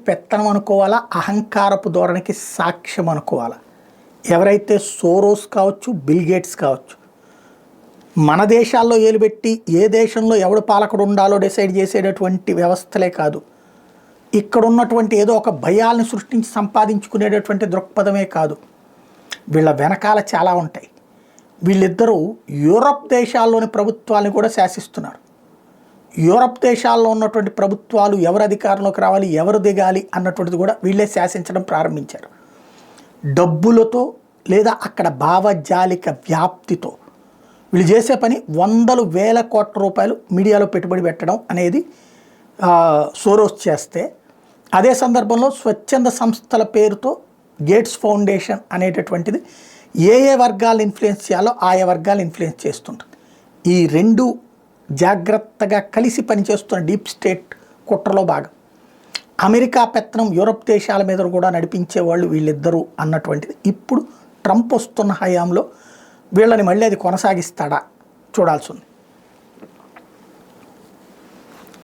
పెత్తనం అనుకోవాలా, అహంకారపు ధోరణికి సాక్ష్యం అనుకోవాలా. ఎవరైతే సోరోస్ కావచ్చు, బిల్ గేట్స్ కావచ్చు, మన దేశాల్లో ఏలుబెట్టి ఏ దేశంలో ఎవడు పాలకుడు ఉండాలో డిసైడ్ చేసేటటువంటి వ్యవస్థలే కాదు, ఇక్కడ ఉన్నటువంటి ఏదో ఒక భయాల్ని సృష్టించి సంపాదించుకునేటటువంటి దృక్పథమే కాదు, వీళ్ళ వెనకాల చాలా ఉంటాయి. వీళ్ళిద్దరూ యూరప్ దేశాల్లోని ప్రభుత్వాలను కూడా శాసిస్తున్నారు. యూరప్ దేశాల్లో ఉన్నటువంటి ప్రభుత్వాలు ఎవరు అధికారంలోకి రావాలి, ఎవరు దిగాలి అన్నటువంటిది కూడా వీళ్ళే శాసించడం ప్రారంభించారు. డబ్బులతో లేదా అక్కడ భావజాలిక వ్యాప్తితో వీళ్ళు చేసే పని వందలు వేల కోట్ల రూపాయలు మీడియాలో పెట్టుబడి పెట్టడం అనేది సోరోస్ చేస్తే, అదే సందర్భంలో స్వచ్ఛంద సంస్థల పేరుతో గేట్స్ ఫౌండేషన్ అనేటటువంటిది ఏ వర్గాలను ఇన్ఫ్లుయెన్స్ చేయాలో ఆయా వర్గాలు ఇన్ఫ్లుయెన్స్ చేస్తుంటుంది. ఈ రెండు జాగ్రత్తగా కలిసి పనిచేస్తున్న డీప్ స్టేట్ కుట్రలో భాగం. అమెరికా పెత్తనం యూరప్ దేశాల మీద కూడా నడిపించేవాళ్ళు వీళ్ళిద్దరూ అన్నటువంటిది ఇప్పుడు ట్రంప్ వస్తున్న హయాంలో వీళ్ళని మళ్ళీ అది కొనసాగిస్తాడా చూడాల్సి ఉంది.